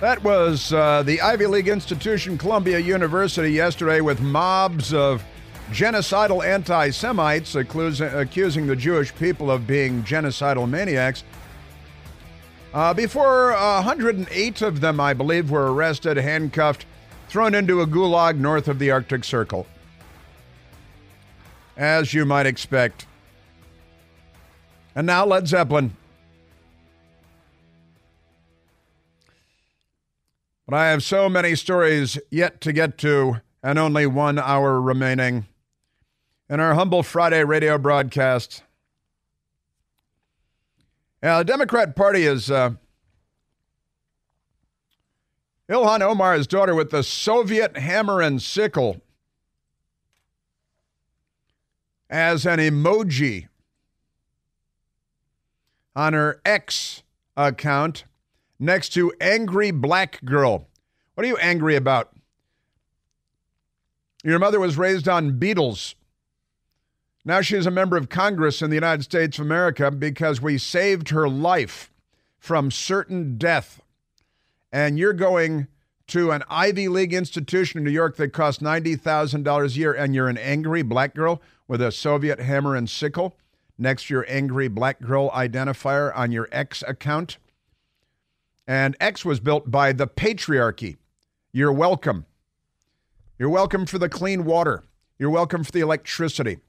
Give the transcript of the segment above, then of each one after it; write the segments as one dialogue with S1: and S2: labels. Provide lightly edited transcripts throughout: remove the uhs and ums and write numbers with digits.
S1: That was the Ivy League institution, Columbia University, yesterday with mobs of genocidal anti-Semites accusing the Jewish people of being genocidal maniacs. Before 108 of them, I believe, were arrested, handcuffed, thrown into a gulag north of the Arctic Circle. As you might expect. And now Led Zeppelin. But I have so many stories yet to get to, and only 1 hour remaining in our humble Friday radio broadcast. Yeah, the Democrat Party is Ilhan Omar's daughter with the Soviet hammer and sickle as an emoji on her X account next to angry black girl. What are you angry about? Your mother was raised on Beatles. Now she's a member of Congress in the United States of America because we saved her life from certain death. And you're going to an Ivy League institution in New York that costs $90,000 a year, and you're an angry black girl with a Soviet hammer and sickle next to your angry black girl identifier on your X account. And X was built by the patriarchy. You're welcome. You're welcome for the clean water. You're welcome for the electricity.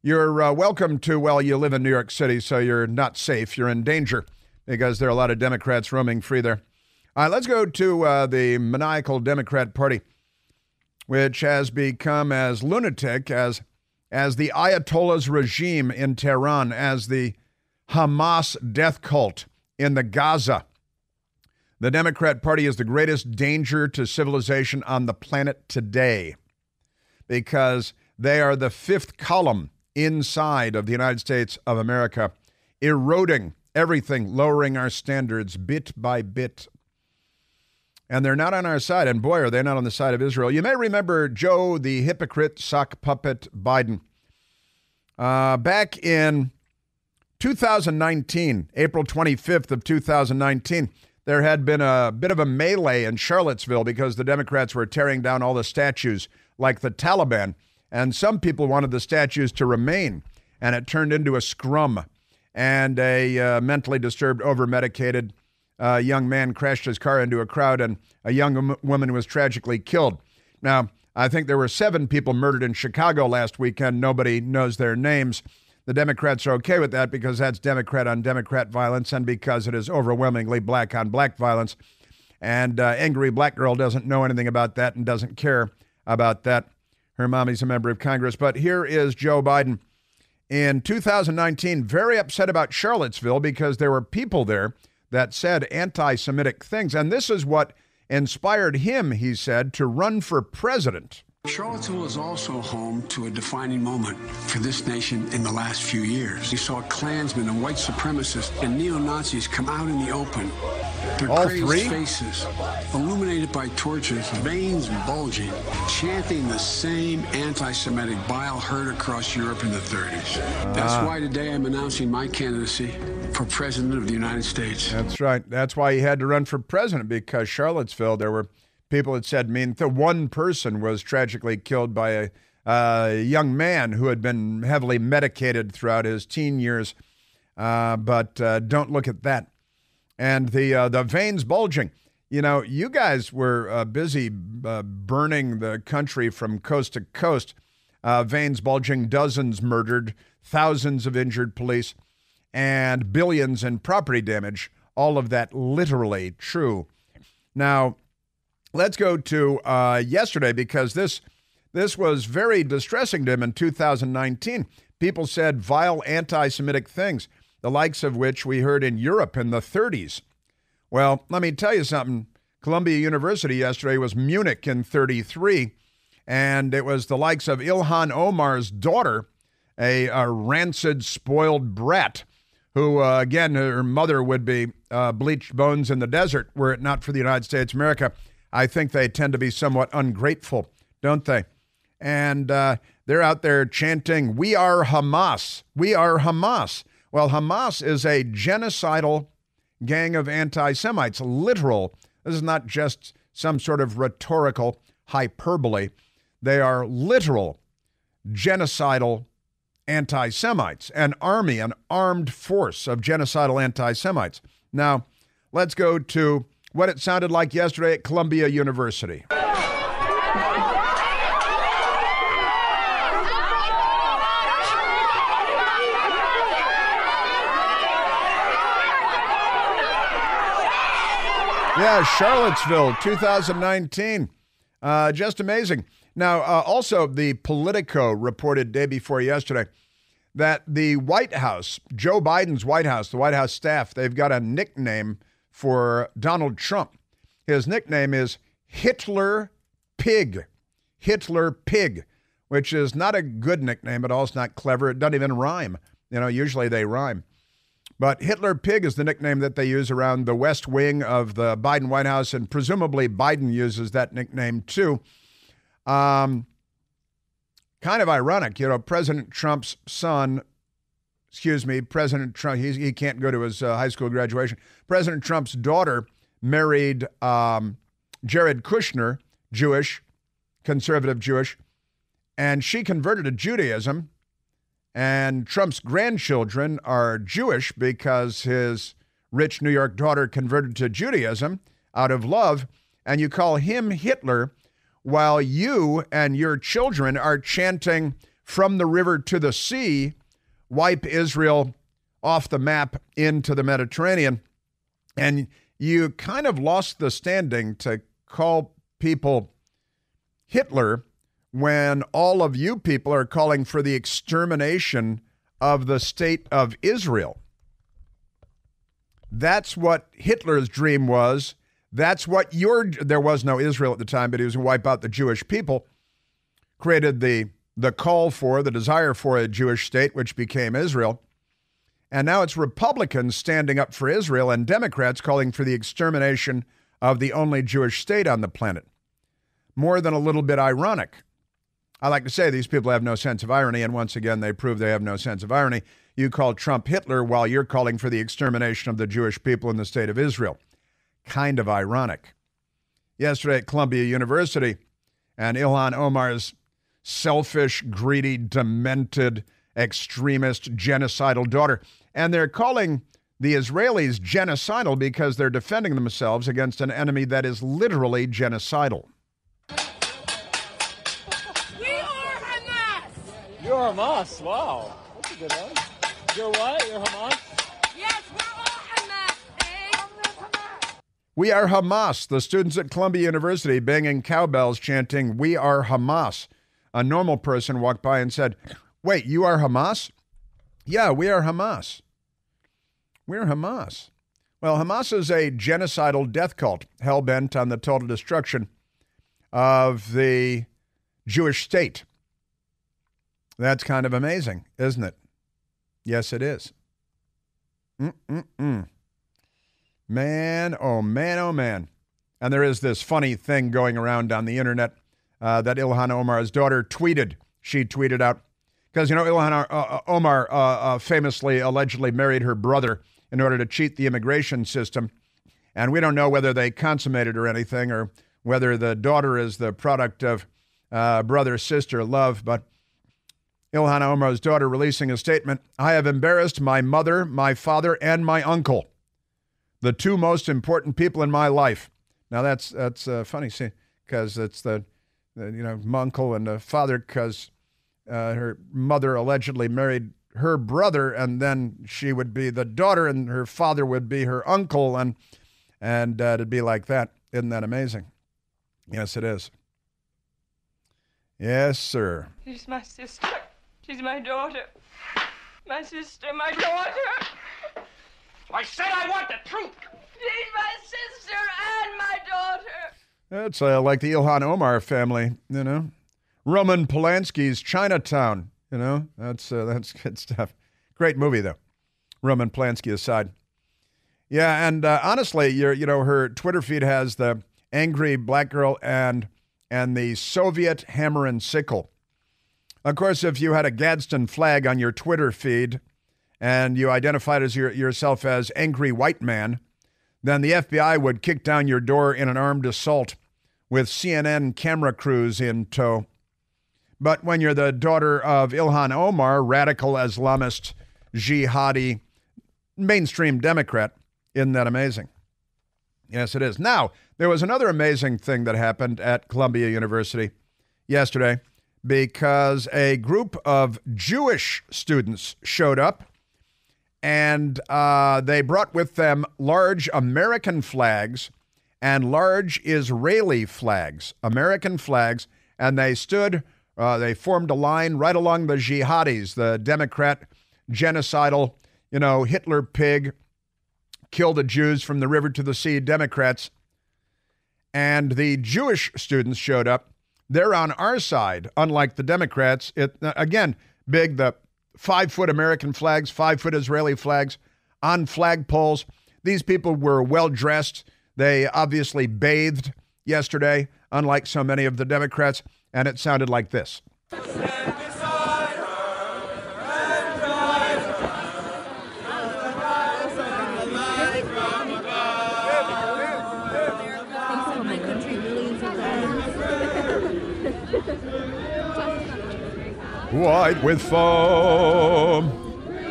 S1: You're welcome to, well, you live in New York City, so you're not safe. You're in danger because there are a lot of Democrats roaming free there. All right, let's go to the maniacal Democrat Party, which has become as lunatic as the Ayatollah's regime in Tehran, as the Hamas death cult in the Gaza. The Democrat Party is the greatest danger to civilization on the planet today because they are the fifth column inside of the United States of America, eroding everything, lowering our standards bit by bit. And they're not on our side. And boy, are they not on the side of Israel. You may remember Joe, the hypocrite sock puppet Biden. Back in 2019, April 25th of 2019, there had been a bit of a melee in Charlottesville because the Democrats were tearing down all the statues like the Taliban. And some people wanted the statues to remain. And it turned into a scrum. And a mentally disturbed, over-medicated young man crashed his car into a crowd, and a young woman was tragically killed. Now, I think there were 7 people murdered in Chicago last weekend. Nobody knows their names. The Democrats are okay with that because that's Democrat on Democrat violence and because it is overwhelmingly black on black violence. And angry black girl doesn't know anything about that and doesn't care about that. Her mommy's a member of Congress. But here is Joe Biden in 2019, very upset about Charlottesville because there were people there that said anti-Semitic things. And this is what inspired him, he said, to run for president.
S2: Charlottesville is also home to a defining moment for this nation in the last few years. We saw Klansmen and white supremacists and neo-Nazis come out in the open. Their crazed faces, illuminated by torches, veins bulging, chanting the same anti-Semitic bile heard across Europe in the 30s. That's why today I'm announcing my candidacy for President of the United States.
S1: That's right. That's why he had to run for president, because Charlottesville, there were people that said, the one person was tragically killed by a young man who had been heavily medicated throughout his teen years. But don't look at that. And the veins bulging. You know, you guys were busy burning the country from coast to coast. Veins bulging, dozens murdered, thousands of injured police, and billions in property damage. All of that literally true. Now, let's go to yesterday, because this was very distressing to him in 2019. People said vile anti-Semitic things, the likes of which we heard in Europe in the 30s. Well, let me tell you something. Columbia University yesterday was Munich in 33, and it was the likes of Ilhan Omar's daughter, a rancid, spoiled brat, who, again, her mother would be bleached bones in the desert were it not for the United States of America. I think they tend to be somewhat ungrateful, don't they? And they're out there chanting, "We are Hamas. We are Hamas." Well, Hamas is a genocidal gang of anti-Semites, literal. This is not just some sort of rhetorical hyperbole. They are literal genocidal anti-Semites, an army, an armed force of genocidal anti-Semites. Now, let's go to what it sounded like yesterday at Columbia University. Yeah, Charlottesville, 2019. Just amazing. Now, also, the Politico reported day before yesterday that the White House, Joe Biden's White House, the White House staff, they've got a nickname for Donald Trump. His nickname is Hitler Pig. Hitler Pig, which is not a good nickname at all. It's not clever. It doesn't even rhyme. You know, usually they rhyme. But Hitler Pig is the nickname that they use around the West Wing of the Biden White House, and presumably Biden uses that nickname too. Kind of ironic, you know, President Trump's son, President Trump, he can't go to his high school graduation. President Trump's daughter married Jared Kushner, Jewish, conservative Jewish, and she converted to Judaism. And Trump's grandchildren are Jewish because his rich New York daughter converted to Judaism out of love. And you call him Hitler while you and your children are chanting from the river to the sea, wipe Israel off the map into the Mediterranean. And you kind of lost the standing to call people Hitler when all of you people are calling for the extermination of the state of Israel. That's what Hitler's dream was. That's what there was no Israel at the time, but he was going to wipe out the Jewish people, created the call for, the desire for a Jewish state, which became Israel. And now it's Republicans standing up for Israel and Democrats calling for the extermination of the only Jewish state on the planet. More than a little bit ironic. I like to say these people have no sense of irony, and once again, they prove they have no sense of irony. You call Trump Hitler while you're calling for the extermination of the Jewish people in the state of Israel. Kind of ironic. Yesterday at Columbia University, and Ilhan Omar's selfish, greedy, demented, extremist, genocidal daughter. And they're calling the Israelis genocidal because they're defending themselves against an enemy that is literally genocidal.
S3: You're Hamas. Wow. That's a good one. You're what? You're Hamas?
S4: Yes, we're all Hamas, eh?
S1: We are Hamas. The students at Columbia University banging cowbells chanting, "We are Hamas." A normal person walked by and said, "Wait, you are Hamas?" "Yeah, we are Hamas." We're Hamas. Well, Hamas is a genocidal death cult hell-bent on the total destruction of the Jewish state. That's kind of amazing, isn't it? Yes, it is. Man, oh man, oh man. And there is this funny thing going around on the internet that Ilhan Omar's daughter tweeted. She tweeted out, because, you know, Ilhan Omar famously, allegedly married her brother in order to cheat the immigration system. And we don't know whether they consummated or anything, or whether the daughter is the product of brother-sister love, but Ilhan Omar's daughter releasing a statement, "I have embarrassed my mother, my father, and my uncle, the two most important people in my life." Now that's funny, see, because it's the uncle and the father, because her mother allegedly married her brother, and then she would be the daughter, and her father would be her uncle, and it'd be like that. Isn't that amazing? Yes, it is. Yes, sir.
S4: She's my sister. She's my daughter. My sister, my daughter.
S3: I said I want the truth.
S4: She's my sister and my daughter.
S1: That's like the Ilhan Omar family, you know. Roman Polanski's Chinatown, you know. That's good stuff. Great movie, though. Roman Polanski aside. Yeah, and honestly, her Twitter feed has the angry black girl and the Soviet hammer and sickle. Of course, if you had a Gadsden flag on your Twitter feed and you identified as yourself as angry white man, then the FBI would kick down your door in an armed assault with CNN camera crews in tow. But when you're the daughter of Ilhan Omar, radical Islamist, jihadi, mainstream Democrat, isn't that amazing? Yes, it is. Now, there was another amazing thing that happened at Columbia University yesterday because a group of Jewish students showed up and they brought with them large American flags and large Israeli flags, American flags, and they stood, they formed a line right along the jihadis, the Democrat, genocidal, Hitler pig, kill the Jews from the river to the sea, Democrats. And the Jewish students showed up. They're on our side, unlike the Democrats. Again, big, the 5-foot American flags, 5-foot Israeli flags on flagpoles. These people were well-dressed. They obviously bathed yesterday, unlike so many of the Democrats, and it sounded like this. White with foam,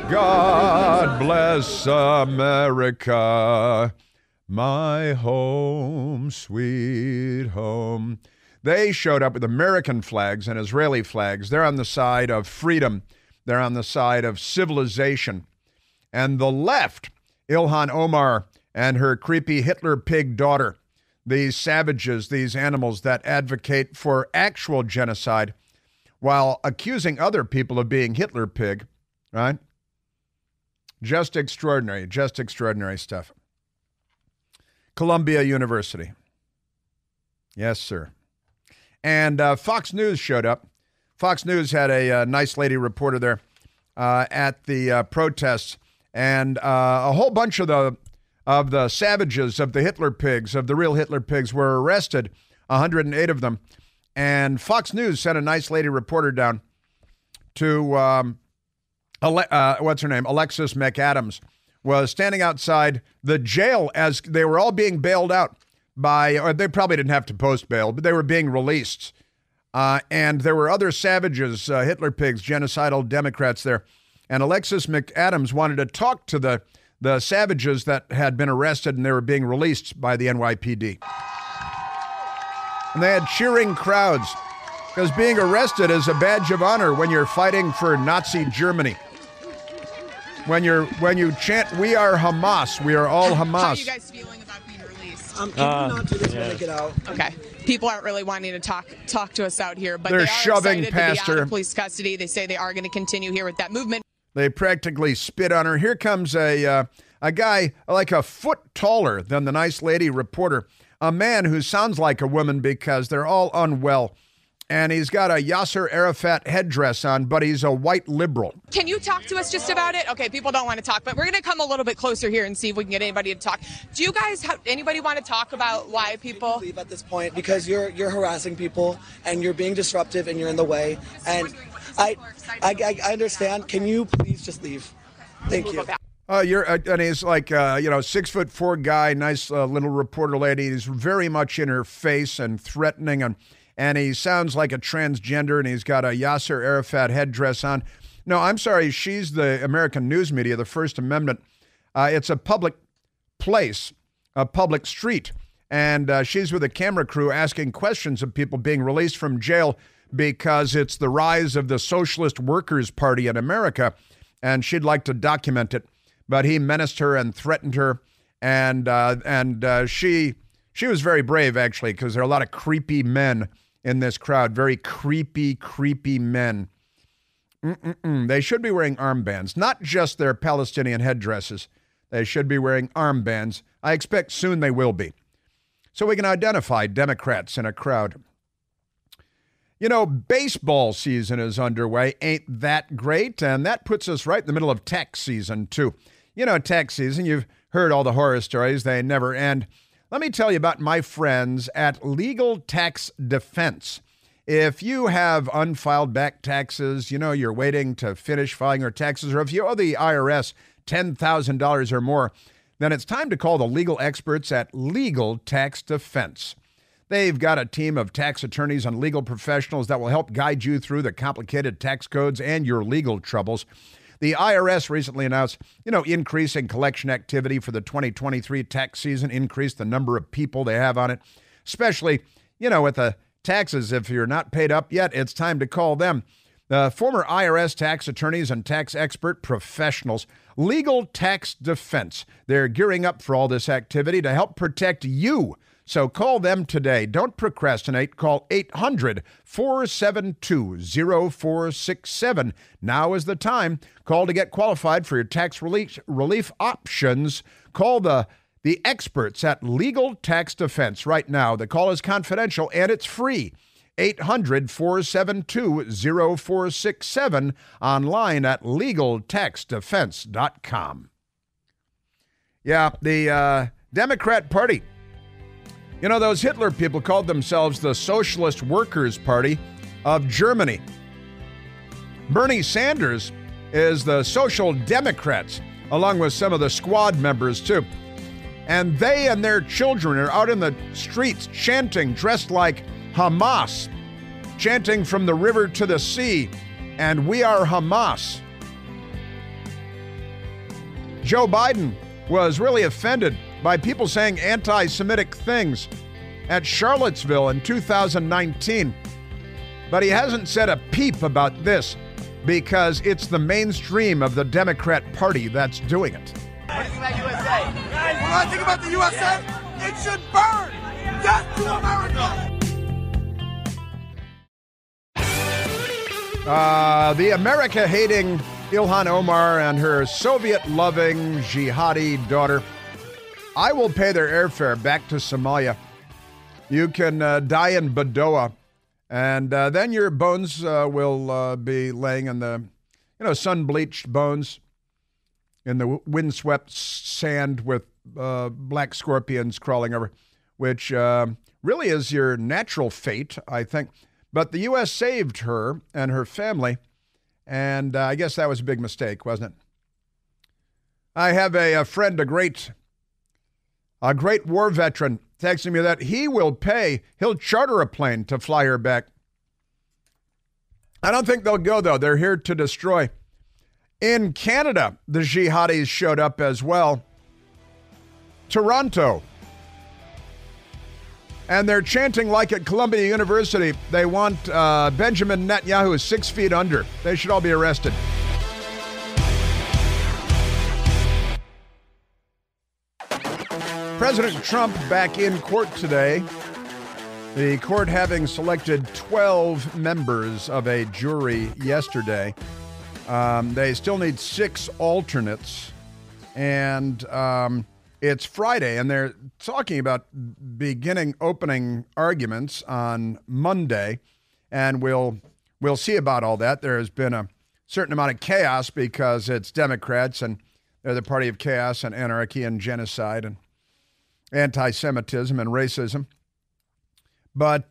S1: God bless America, my home, sweet home. They showed up with American flags and Israeli flags. They're on the side of freedom. They're on the side of civilization. And the left, Ilhan Omar and her creepy Hitler pig daughter, these savages, these animals that advocate for actual genocide, while accusing other people of being Hitler pig, right? Just extraordinary stuff. Columbia University. Yes, sir. And Fox News showed up. Fox News had a nice lady reporter there at the protests, and a whole bunch of the savages, of the Hitler pigs, of the real Hitler pigs, were arrested, 108 of them. And Fox News sent a nice lady reporter down to, what's her name? Alexis McAdams was standing outside the jail as they were all being bailed out or they probably didn't have to post bail, but they were being released. And there were other savages, Hitler pigs, genocidal Democrats there. And Alexis McAdams wanted to talk to the savages that had been arrested and they were being released by the NYPD. And they had cheering crowds because being arrested is a badge of honor when you're fighting for Nazi Germany. When you chant, "We are Hamas, we are all Hamas."
S5: How are you guys feeling about being released?
S6: Can you not do this when they get out?
S5: Okay. People aren't really wanting to talk to us out here, but
S1: they're
S5: they are
S1: shoving
S5: excited
S1: past
S5: to be out
S1: her.
S5: of police custody. They say they are going to continue here with that movement.
S1: They practically spit on her. Here comes a guy like a foot taller than the nice lady reporter, a man who sounds like a woman because they're all unwell. And he's got a Yasser Arafat headdress on, but he's a white liberal.
S5: Can you talk to us just about it? Okay, people don't want to talk, but we're going to come a little bit closer here and see if we can get anybody to talk. Do you guys anybody want to talk about why people
S6: leave at this point? Because you're harassing people and you're being disruptive and you're in the way. And I understand. Can you please just leave? Thank you.
S1: And he's like, 6'4" guy, nice little reporter lady. He's very much in her face and threatening, and he sounds like a transgender, and he's got a Yasser Arafat headdress on. No, I'm sorry, she's the American news media, the First Amendment. It's a public place, a public street, and she's with a camera crew asking questions of people being released from jail because it's the rise of the Socialist Workers' Party in America, and she'd like to document it. But he menaced her and threatened her, and she was very brave, actually, because there are a lot of creepy men in this crowd, very creepy men. They should be wearing armbands, not just their Palestinian headdresses. They should be wearing armbands. I expect soon they will be. So we can identify Democrats in a crowd. Baseball season is underway. Ain't that great? And that puts us right in the middle of tax season, too. Tax season, you've heard all the horror stories. They never end. Let me tell you about my friends at Legal Tax Defense. If you have unfiled back taxes, you're waiting to finish filing your taxes, or if you owe the IRS $10,000 or more, then it's time to call the legal experts at Legal Tax Defense. They've got a team of tax attorneys and legal professionals that will help guide you through the complicated tax codes and your legal troubles. The IRS recently announced, increasing collection activity for the 2023 tax season, increased the number of people they have on it, especially, with the taxes. If you're not paid up yet, it's time to call them. The former IRS tax attorneys and tax expert professionals, Legal Tax Defense. They're gearing up for all this activity to help protect you. So call them today. Don't procrastinate. Call 800-472-0467. Now is the time. Call to get qualified for your tax relief options. Call the experts at Legal Tax Defense right now. The call is confidential and it's free. 800-472-0467, online at LegalTaxDefense.com. Yeah, the Democrat Party. Those Hitler people called themselves the Socialist Workers' Party of Germany. Bernie Sanders is the Social Democrats, along with some of the squad members, too. And they and their children are out in the streets chanting, dressed like Hamas, chanting from the river to the sea, and we are Hamas. Joe Biden was really offended by people saying anti-Semitic things at Charlottesville in 2019. But he hasn't said a peep about this because it's the mainstream of the Democrat Party that's doing it.
S7: What do you think about USA? When I think about the USA, it should burn! Death to America!
S1: The America-hating Ilhan Omar and her Soviet-loving jihadi daughter. I will pay their airfare back to Somalia. You can die in Badoa, and then your bones will be laying in the, sun-bleached bones in the windswept sand with black scorpions crawling over, which really is your natural fate, I think. But the U.S. saved her and her family, and I guess that was a big mistake, wasn't it? I have a friend, a great war veteran, texting me that he'll charter a plane to fly her back. I don't think they'll go, though. They're here to destroy. In Canada, the jihadis showed up as well. Toronto. And they're chanting like at Columbia University. They want Benjamin Netanyahu 6 feet under. They should all be arrested. President Trump back in court today. The court having selected 12 members of a jury yesterday. They still need 6 alternates. And it's Friday, and they're talking about opening arguments on Monday, and we'll see about all that. There has been a certain amount of chaos because it's Democrats, and they're the party of chaos and anarchy and genocide and anti-Semitism and racism. But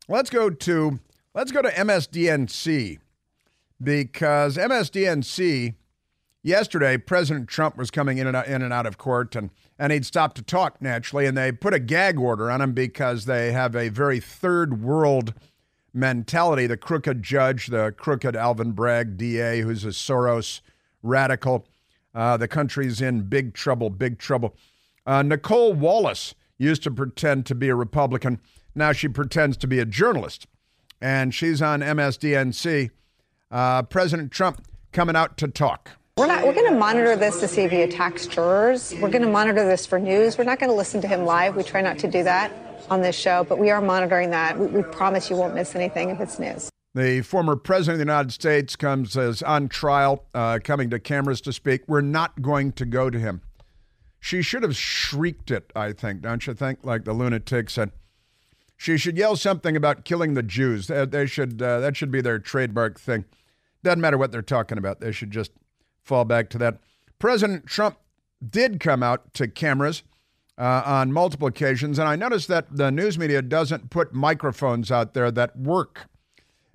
S1: let's go to MSDNC, because MSDNC. Yesterday, President Trump was coming in and out of court, and he'd stopped to talk, naturally, and they put a gag order on him because they have a very third world mentality. The crooked judge, the crooked Alvin Bragg DA, who's a Soros radical. The country's in big trouble, big trouble. Nicole Wallace used to pretend to be a Republican. Now she pretends to be a journalist, and she's on MSDNC. President Trump coming out to talk.
S8: We're going to monitor this to see if he attacks jurors. We're going to monitor this for news. We're not going to listen to him live. We try not to do that on this show, but we are monitoring that. We promise you won't miss anything if it's news.
S1: The former president of the United States comes as on trial, coming to cameras to speak. We're not going to go to him. She should have shrieked it, I think, don't you think? Like the lunatic said. She should yell something about killing the Jews. That should be their trademark thing. Doesn't matter what they're talking about. They should just fall back to that. President Trump did come out to cameras on multiple occasions, and I noticed that the news media doesn't put microphones out there that work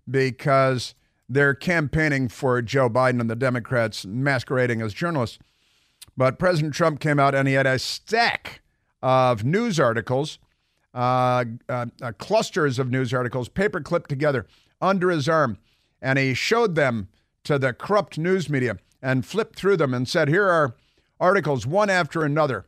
S1: because they're campaigning for Joe Biden and the Democrats masquerading as journalists. But President Trump came out and he had a stack of news articles, clusters of news articles, paper clipped together under his arm. And he showed them to the corrupt news media and flipped through them and said, here are articles one after another,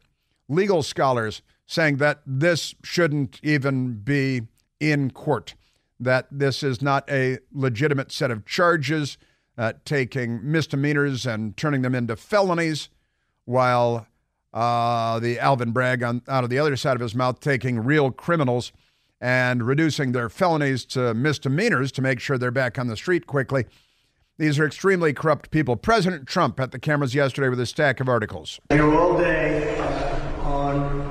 S1: legal scholars saying that this shouldn't even be in court, that this is not a legitimate set of charges, taking misdemeanors and turning them into felonies, while the Alvin Bragg out of the other side of his mouth taking real criminals and reducing their felonies to misdemeanors to make sure they're back on the street quickly. These are extremely corrupt people. President Trump at the cameras yesterday with a stack of articles.
S9: Here all day on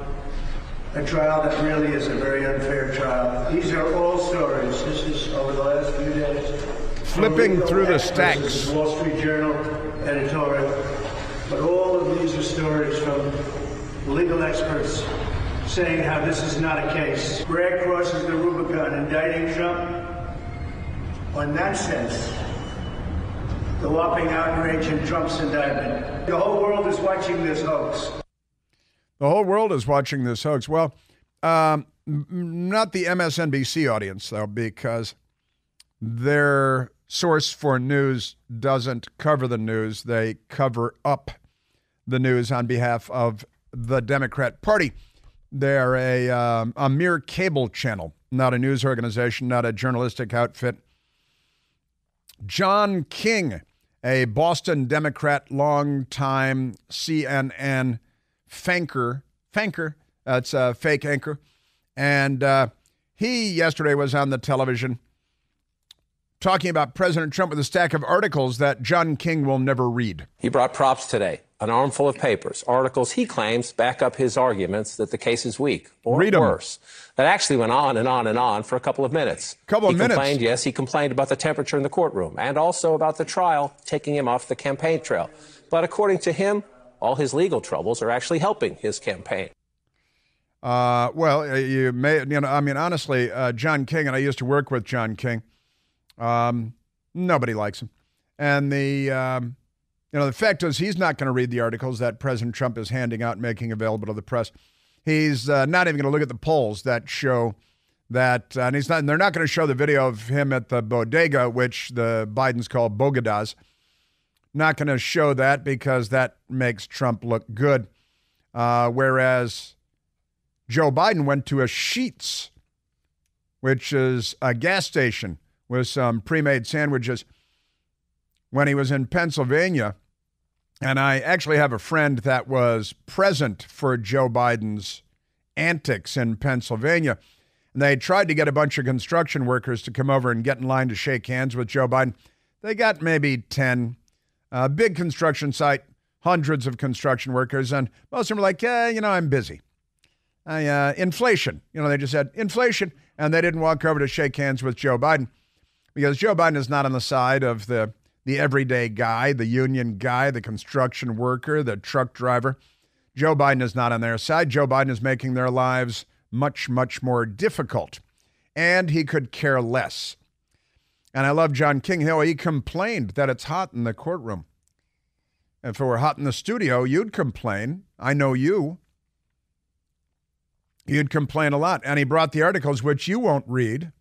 S9: a trial that really is a very unfair trial. These are all stories. This is over the last few days.
S1: Flipping through the stacks.
S9: Wall Street Journal editorial. But all of these are stories from legal experts saying how this is not a case. Bragg crosses the Rubicon, indicting Trump on nonsense. The whopping outrage in Trump's indictment. The whole world is watching this hoax.
S1: The whole world is watching this hoax. Well, not the MSNBC audience, though, because their source for news doesn't cover the news. They cover up the news on behalf of the Democrat Party. They're a mere cable channel, not a news organization, not a journalistic outfit. John King, a Boston Democrat, longtime CNN fanker, that's a fake anchor, and he yesterday was on the television talking about President Trump with a stack of articles that John King will never read.
S10: He brought props today, an armful of papers, articles he claims back up his arguments that the case is weak, or worse. That actually went on and on and on for a couple of minutes. He complained about the temperature in the courtroom and also about the trial taking him off the campaign trail. But according to him, all his legal troubles are actually helping his campaign.
S1: Well, you may, honestly, John King, and I used to work with John King. Nobody likes him. And the fact is he's not going to read the articles that President Trump is handing out and making available to the press. He's not even going to look at the polls that show that, and they're not going to show the video of him at the bodega, which the Bidens call bodegas. Not going to show that because that makes Trump look good. Whereas Joe Biden went to a Sheetz, which is a gas station with some pre-made sandwiches, when he was in Pennsylvania. And I actually have a friend that was present for Joe Biden's antics in Pennsylvania. And they tried to get a bunch of construction workers to come over and get in line to shake hands with Joe Biden. They got maybe 10. Big construction site, hundreds of construction workers. And most of them were like, I'm busy. Inflation. They just said inflation. And they didn't walk over to shake hands with Joe Biden because Joe Biden is not on the side of the everyday guy, the union guy, the construction worker, the truck driver. Joe Biden is not on their side. Joe Biden is making their lives much, much more difficult. And he could care less. And I love John King. He complained that it's hot in the courtroom. If it were hot in the studio, you'd complain. I know you. You'd complain a lot. And he brought the articles, which you won't read.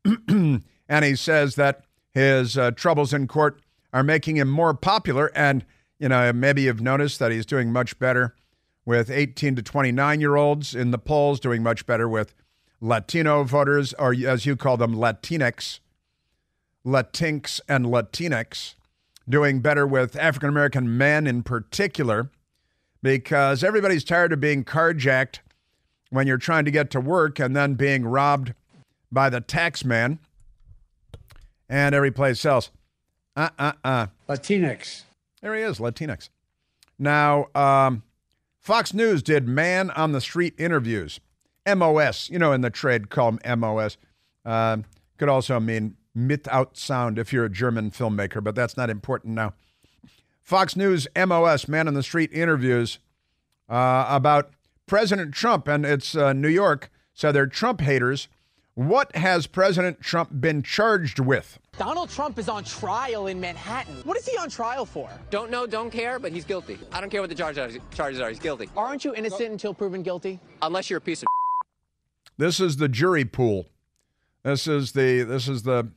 S1: And he says that his troubles in court are making him more popular. And, maybe you've noticed that he's doing much better with 18 to 29-year-olds in the polls, doing much better with Latino voters, or as you call them, Latinx and Latinx, doing better with African-American men in particular, because everybody's tired of being carjacked when you're trying to get to work and then being robbed by the tax man and every place else.
S11: Latinx.
S1: There he is, Latinx. Now, Fox News did man on the street interviews. MOS, in the trade, call them MOS. Could also mean mit out sound if you're a German filmmaker, but that's not important now. Fox News MOS, man on the street interviews about President Trump, and it's New York, so they're Trump haters What has President Trump been charged with?
S11: Donald Trump is on trial in Manhattan. What is he on trial for?
S12: Don't know, don't care, but he's guilty. I don't care what the charges are. He's guilty.
S11: Aren't you innocent until proven guilty?
S12: Unless you're a piece of
S1: This is the jury pool. It's the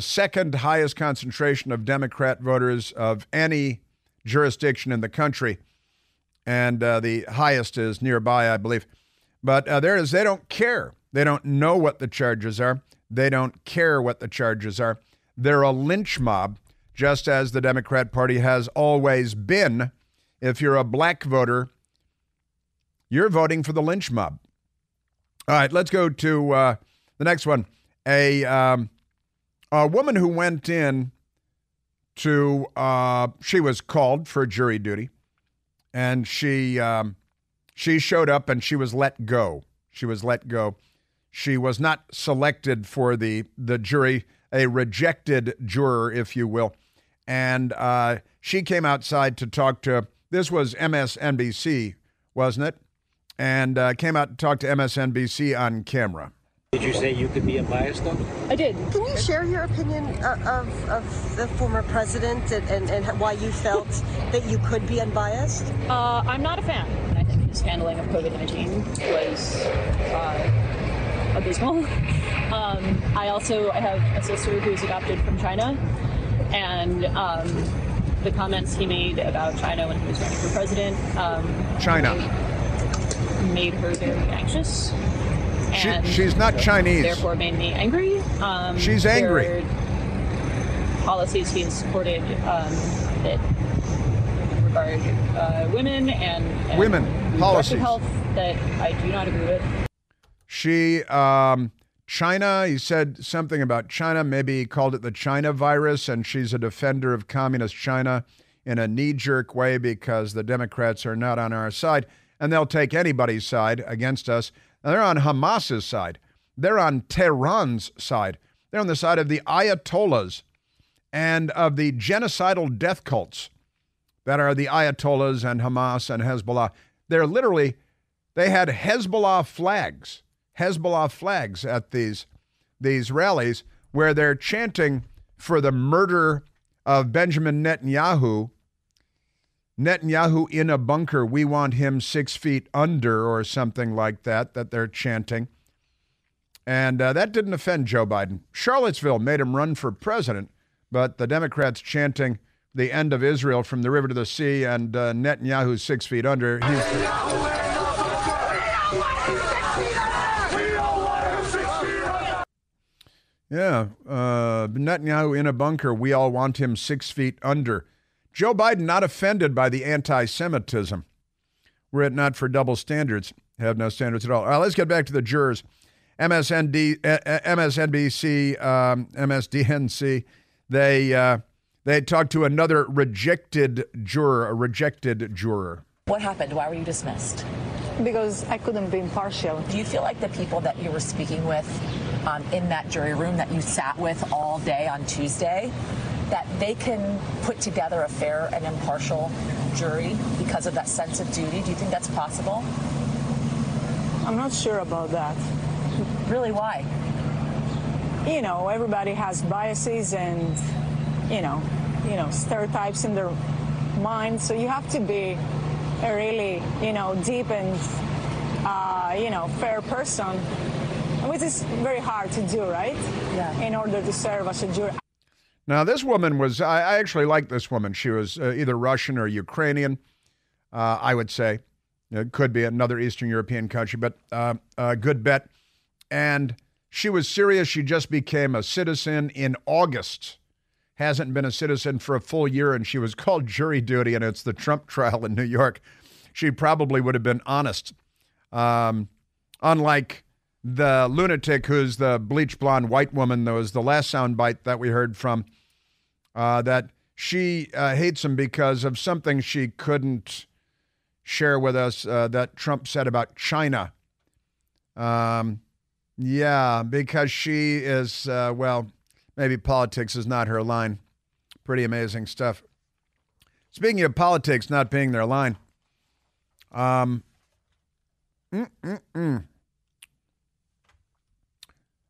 S1: second highest concentration of Democrat voters of any jurisdiction in the country. And the highest is nearby, I believe. But they don't care. They don't know what the charges are. They don't care what the charges are. They're a lynch mob, just as the Democrat Party has always been. If you're a black voter, you're voting for the lynch mob. All right, let's go to the next one. A woman who went in to, she was called for jury duty, and she showed up and she was let go. She was let go. She was not selected for the jury, a rejected juror, if you will. And she came outside to talk to, this was MSNBC, wasn't it? And came out to talk to MSNBC on camera.
S13: Did you say you could be unbiased, though?
S14: I did. Can you share your opinion of the former president and why you felt that you could be unbiased?
S15: I'm not a fan. I think his handling of COVID-19 was abysmal. I have a sister who's adopted from China, and the comments he made about China when he was running for president made her very anxious.
S1: She's not Chinese.
S15: Therefore made me angry.
S1: She's angry.
S15: There are policies he has supported that regard women and
S1: women policies
S15: health that I do not agree with.
S1: China, he said something about China. Maybe he called it the China virus, and she's a defender of communist China in a knee-jerk way because the Democrats are not on our side, and they'll take anybody's side against us. Now, they're on Hamas's side. They're on Tehran's side. They're on the side of the Ayatollahs and of the genocidal death cults that are the Ayatollahs and Hamas and Hezbollah. They had Hezbollah flags at these rallies where they're chanting for the murder of Benjamin Netanyahu. Netanyahu in a bunker, we want him 6 feet under, or something like that they're chanting. And that didn't offend Joe Biden. Charlottesville made him run for president, but the Democrats chanting the end of Israel from the river to the sea and Netanyahu 6 feet under. Netanyahu in a bunker, we all want him 6 feet under. Joe Biden not offended by the anti-Semitism. Were it not for double standards, have no standards at all. All right, let's get back to the jurors. MSNBC, MSDNC, they talked to another rejected juror.
S16: What happened? Why were you dismissed?
S17: Because I couldn't be impartial.
S16: Do you feel like the people that you were speaking with in that jury room that you sat with all day on Tuesday, that they can put together a fair and impartial jury because of that sense of duty? Do you think that's possible?
S17: I'm not sure about that.
S16: Really, why?
S17: You know, everybody has biases and, you know, stereotypes in their mind. So you have to be a really, deep and, fair person, which is very hard to do, right?
S16: Yeah.
S17: In order to serve as a jury.
S1: Now, this woman was, I actually like this woman. She was either Russian or Ukrainian, I would say. It could be another Eastern European country, but a good bet. And she was serious. She just became a citizen in August. Hasn't been a citizen for a full year, and she was called jury duty, and it's the Trump trial in New York. She probably would have been honest. Unlike the lunatic who's the bleach blonde white woman, that was the last soundbite that we heard from, that she hates him because of something she couldn't share with us that Trump said about China. Because she is, maybe politics is not her line. Pretty amazing stuff. Speaking of politics not being their line,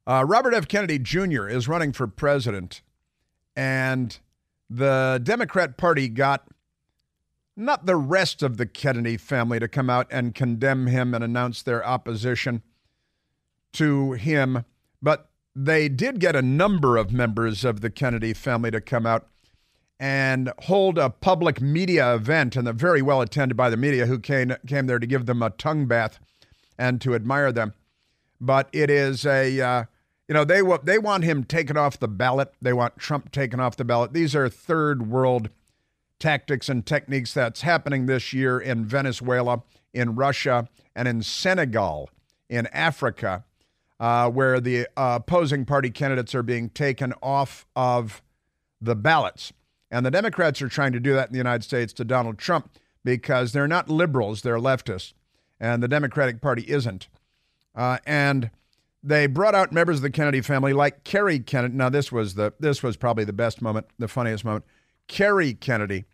S1: Robert F. Kennedy Jr. is running for president, and the Democrat Party got not the rest of the Kennedy family to come out and condemn him and announce their opposition to him, but they did get a number of members of the Kennedy family to come out and hold a public media event, and they're very well attended by the media who came there to give them a tongue bath and to admire them. But it is they want him taken off the ballot. They want Trump taken off the ballot. These are third world tactics and techniques that's happening this year in Venezuela, in Russia, and in Senegal, in Africa, where the opposing party candidates are being taken off of the ballots. And the Democrats are trying to do that in the United States to Donald Trump because they're not liberals, they're leftists, and the Democratic Party isn't. And they brought out members of the Kennedy family like Kerry Kennedy. Now, this was probably the best moment, the funniest moment. Kerry Kennedy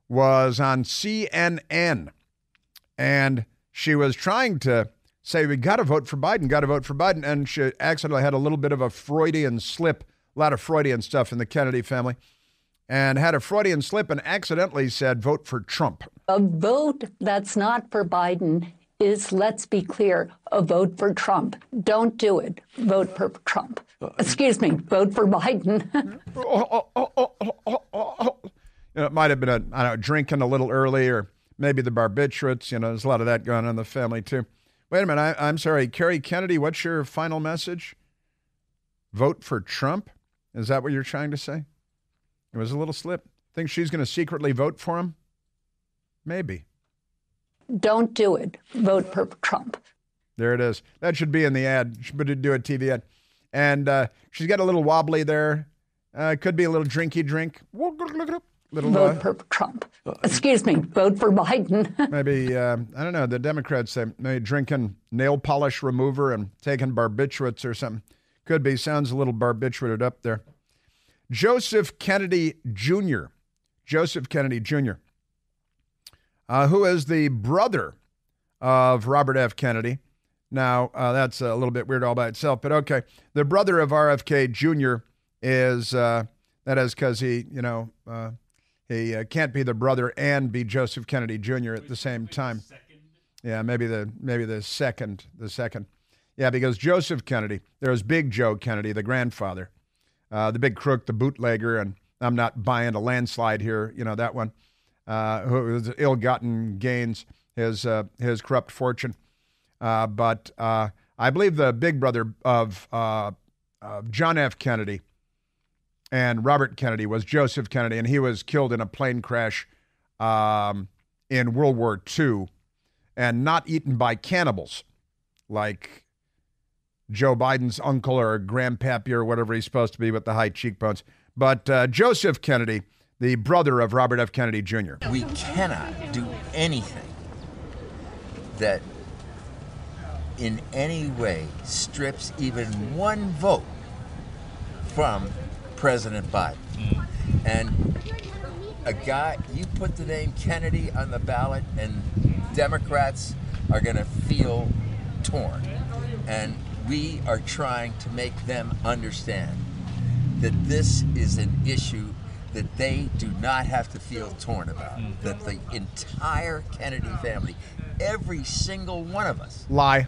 S1: was on CNN, and she was trying to say, we got to vote for Biden, and she accidentally had a little bit of a Freudian slip, a lot of Freudian stuff in the Kennedy family, and had a Freudian slip and accidentally said, vote for Trump.
S18: A vote that's not for Biden is, let's be clear, a vote for Trump. Don't do it. Vote for Trump. Excuse me, vote for Biden.
S1: It might have been drinking a little early, or maybe the barbiturates. There's a lot of that going on in the family too. Wait a minute, I'm sorry, Kerry Kennedy, what's your final message? Vote for Trump? Is that what you're trying to say? It was a little slip. Think she's going to secretly vote for him? Maybe.
S18: Don't do it. Vote for Trump.
S1: There it is. That should be in the ad. She should do a TV ad. And she's got a little wobbly there. Could be a little drinky drink.
S18: Vote for Trump. Excuse me, vote for Biden.
S1: Maybe, I don't know, the Democrats say maybe drinking nail polish remover and taking barbiturates or something. Could be. Sounds a little barbiturated up there. Joseph Kennedy Jr., who is the brother of Robert F. Kennedy. Now, that's a little bit weird all by itself, but okay. The brother of RFK Jr. is, that is because he can't be the brother and be Joseph Kennedy Jr. at the same time. Yeah, maybe the second. Yeah, because Joseph Kennedy, there's Big Joe Kennedy, the grandfather, the big crook, the bootlegger, and I'm not buying a landslide here, that one, whose ill-gotten gains, his corrupt fortune. But I believe the big brother of John F. Kennedy and Robert Kennedy was Joseph Kennedy, and he was killed in a plane crash in World War II, and not eaten by cannibals like Joe Biden's uncle or grandpappy or whatever he's supposed to be with the high cheekbones. But Joseph Kennedy, the brother of Robert F. Kennedy Jr.
S19: We cannot do anything that in any way strips even one vote from President Biden. And a guy, you put the name Kennedy on the ballot and Democrats are going to feel torn. And we are trying to make them understand that this is an issue that they do not have to feel torn about. That the entire Kennedy family, every single one of us.
S1: Lie.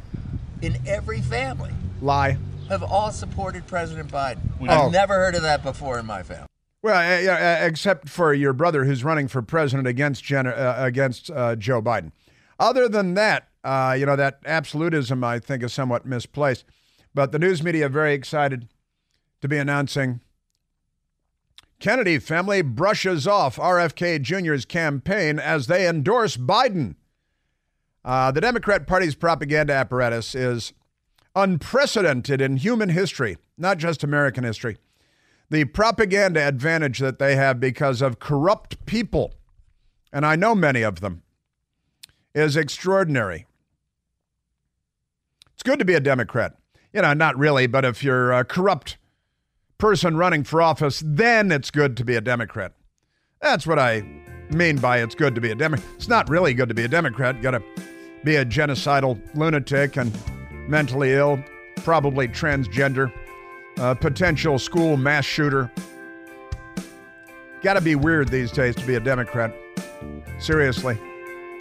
S19: In every family.
S1: Lie.
S19: Have all supported President Biden. I've never heard of that before in my family.
S1: Well, except for your brother who's running for president against Joe Biden. Other than that, that absolutism, I think, is somewhat misplaced. But the news media very excited to be announcing Kennedy family brushes off RFK Jr.'s campaign as they endorse Biden. The Democrat Party's propaganda apparatus is unprecedented in human history, not just American history. The propaganda advantage that they have because of corrupt people, and I know many of them, is extraordinary. It's good to be a Democrat. Not really, but if you're a corrupt person running for office, then it's good to be a Democrat. That's what I mean by it's good to be a Democrat. It's not really good to be a Democrat. You got to be a genocidal lunatic and mentally ill probably transgender, potential school mass shooter. Got to be weird these days to be a Democrat. Seriously.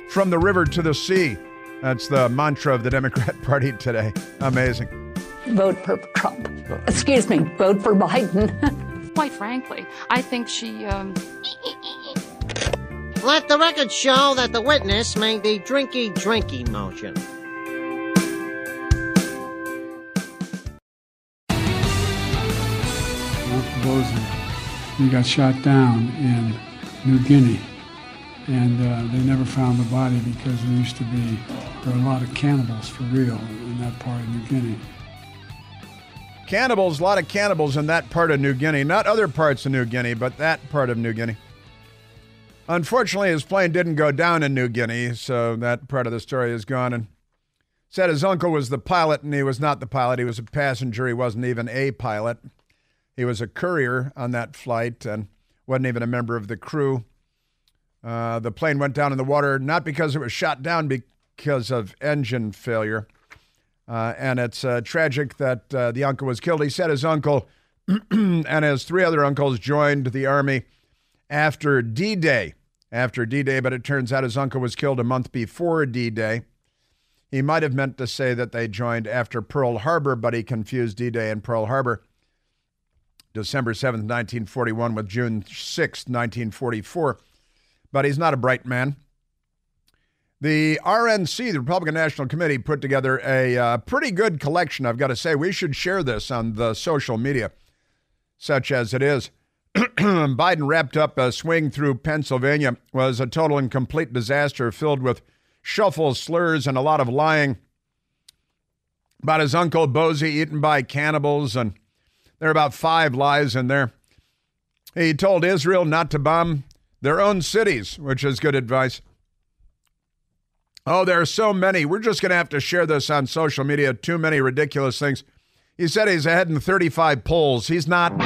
S1: From the river to the sea. That's the mantra of the Democrat Party today. Amazing.
S18: Vote for Trump. Excuse me, vote for Biden.
S20: Quite frankly, I think she...
S21: Let the record show that the witness made the drinky motion.
S22: He got shot down in New Guinea, and they never found the body because there were a lot of cannibals for real in that part of New Guinea.
S1: Cannibals, a lot of cannibals in that part of New Guinea. Not other parts of New Guinea, but that part of New Guinea. Unfortunately, his plane didn't go down in New Guinea, so that part of the story is gone. And said his uncle was the pilot, and he was not the pilot. He was a passenger. He wasn't even a pilot. He was a courier on that flight and wasn't even a member of the crew. The plane went down in the water, not because it was shot down, because of engine failure. And it's tragic that the uncle was killed. He said his uncle and his three other uncles joined the Army after D-Day. But it turns out his uncle was killed a month before D-Day. He might have meant to say that they joined after Pearl Harbor, but he confused D-Day and Pearl Harbor. December 7th, 1941 with June 6th, 1944. But he's not a bright man. The RNC, the Republican National Committee, put together a pretty good collection, I've got to say. We should share this on the social media, such as it is. Biden wrapped up a swing through Pennsylvania. Was a total and complete disaster filled with shuffles, slurs, and a lot of lying about his uncle Bozy eaten by cannibals, and there are about 5 lies in there. He told Israel not to bomb their own cities, which is good advice. Oh, there are so many. We're just going to have to share this on social media. Too many ridiculous things. He said he's ahead in 35 polls. He's not.